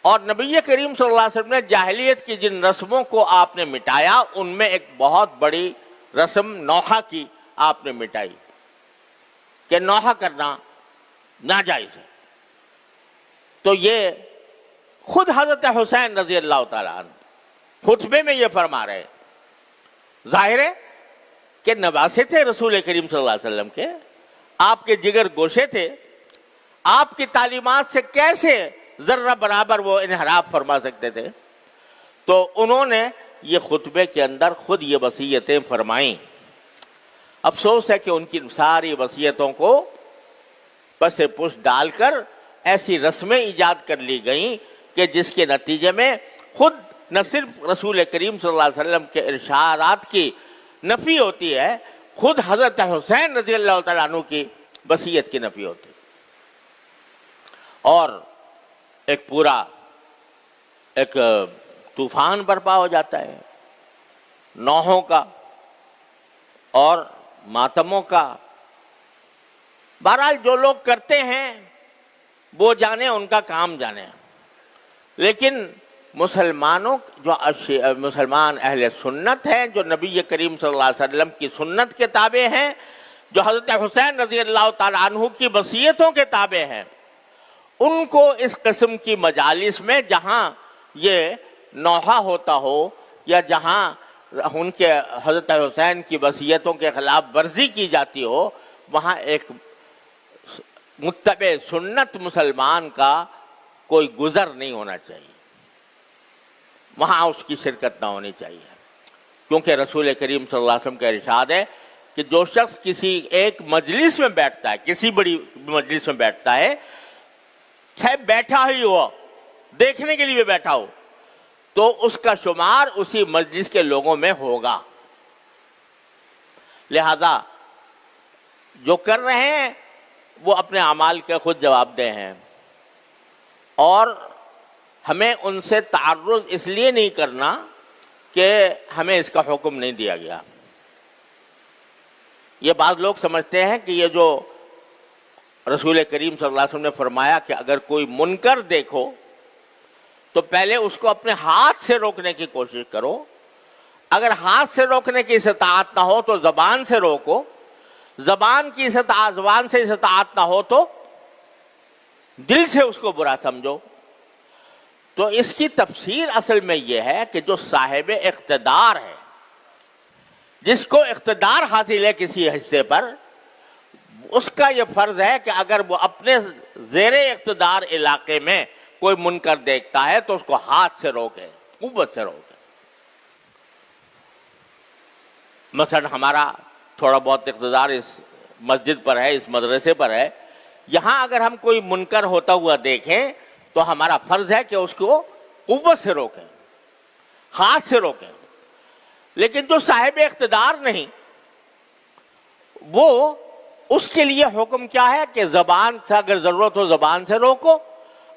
اور نبی کریم صلی اللہ علیہ وسلم نے جاہلیت کی جن رسموں کو آپ نے مٹایا ان میں ایک بہت بڑی رسم نوحہ کی آپ نے مٹائی کہ نوحہ کرنا ناجائز ہے. تو یہ خود حضرت حسین رضی اللہ تعالیٰ عنہ خطبے میں یہ فرما رہے. ظاہر ہے کہ نواسے تھے رسول کریم صلی اللہ علیہ وسلم کے, آپ کے جگر گوشے تھے, آپ کی تعلیمات سے کیسے ذرہ برابر وہ انحراف فرما سکتے تھے؟ تو انہوں نے یہ خطبے کے اندر خود یہ وصیتیں فرمائیں. افسوس ہے کہ ان کی ساری وصیتوں کو پس پش ڈال کر ایسی رسمیں ایجاد کر لی گئیں کہ جس کے نتیجے میں خود نہ صرف رسول کریم صلی اللہ علیہ وسلم کے ارشادات کی نفی ہوتی ہے, خود حضرت حسین رضی اللہ تعالیٰ عنہ کی وصیت کی نفی ہوتی ہے. اور ایک پورا ایک طوفان برپا ہو جاتا ہے نوحوں کا اور ماتموں کا. بہرحال جو لوگ کرتے ہیں وہ جانے, ان کا کام جانے, لیکن مسلمانوں جو مسلمان اہل سنت ہیں, جو نبی کریم صلی اللہ علیہ وسلم کی سنت کے تابع ہیں, جو حضرت حسین رضی اللہ تعالیٰ عنہ کی وصیتوں کے تابع ہیں, ان کو اس قسم کی مجالس میں جہاں یہ نوحہ ہوتا ہو یا جہاں ان کے حضرت حسین کی وصیتوں کے خلاف ورزی کی جاتی ہو, وہاں ایک متبع سنت مسلمان کا کوئی گزر نہیں ہونا چاہیے, وہاں اس کی شرکت نہ ہونی چاہیے. کیونکہ رسول کریم صلی اللہ علیہ وسلم کا ارشاد ہے کہ جو شخص کسی ایک مجلس میں بیٹھتا ہے, کسی بڑی مجلس میں بیٹھتا ہے, چاہے بیٹھا ہی ہو, دیکھنے کے لیے بھی بیٹھا ہو, تو اس کا شمار اسی مجلس کے لوگوں میں ہوگا. لہذا جو کر رہے ہیں وہ اپنے اعمال کے خود جواب دہ ہیں, اور ہمیں ان سے تعرض اس لیے نہیں کرنا کہ ہمیں اس کا حکم نہیں دیا گیا. یہ بعض لوگ سمجھتے ہیں کہ یہ جو رسول کریم صلی اللہ علیہ وسلم نے فرمایا کہ اگر کوئی منکر دیکھو تو پہلے اس کو اپنے ہاتھ سے روکنے کی کوشش کرو, اگر ہاتھ سے روکنے کی استطاعت نہ ہو تو زبان سے روکو, زبان سے استطاعت نہ ہو تو دل سے اس کو برا سمجھو. تو اس کی تفسیر اصل میں یہ ہے کہ جو صاحب اقتدار ہے, جس کو اقتدار حاصل ہے کسی حصے پر, اس کا یہ فرض ہے کہ اگر وہ اپنے زیر اقتدار علاقے میں کوئی منکر دیکھتا ہے تو اس کو ہاتھ سے روکے, قوت سے روکے. مثلا ہمارا تھوڑا بہت اقتدار اس مسجد پر ہے, اس مدرسے پر ہے, یہاں اگر ہم کوئی منکر ہوتا ہوا دیکھیں تو ہمارا فرض ہے کہ اس کو قوت سے روکیں, ہاتھ سے روکیں. لیکن جو صاحب اقتدار نہیں, وہ اس کے لیے حکم کیا ہے کہ زبان سے اگر ضرورت ہو زبان سے روکو,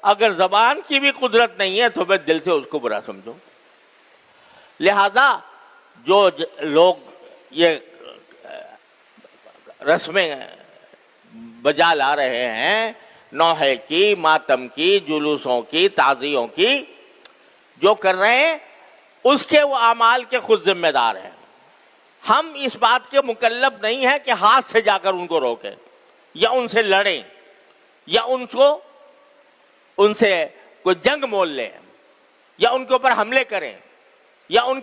اگر زبان کی بھی قدرت نہیں ہے تو پھر دل سے اس کو برا سمجھو. لہذا جو لوگ یہ رسمیں بجا لا رہے ہیں, نوحے کی, ماتم کی, جلوسوں کی, تعزیوں کی, جو کر رہے ہیں اس کے وہ اعمال کے خود ذمہ دار ہیں. ہم اس بات کے مکلف نہیں ہیں کہ ہاتھ سے جا کر ان کو روکیں یا ان سے لڑیں یا ان سے کوئی جنگ مول لیں یا ان کے اوپر حملے کریں یا ان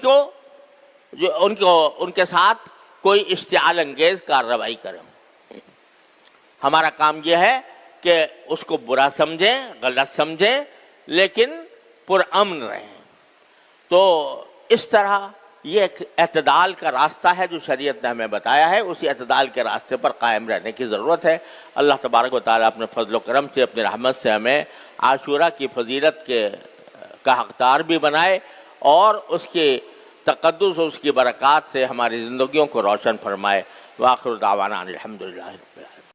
کے ساتھ کوئی اشتعال انگیز کارروائی کریں. ہمارا کام یہ ہے کہ اس کو برا سمجھیں, غلط سمجھیں, لیکن پرامن رہیں. تو اس طرح یہ ایک اعتدال کا راستہ ہے جو شریعت نے ہمیں بتایا ہے, اسی اعتدال کے راستے پر قائم رہنے کی ضرورت ہے. اللہ تبارک و تعالیٰ اپنے فضل و کرم سے, اپنی رحمت سے ہمیں عاشورہ کی فضیلت کا حقدار بھی بنائے اور اس کے تقدس اور اس کی برکات سے ہماری زندگیوں کو روشن فرمائے. وآخر دعوانا الحمدللہ.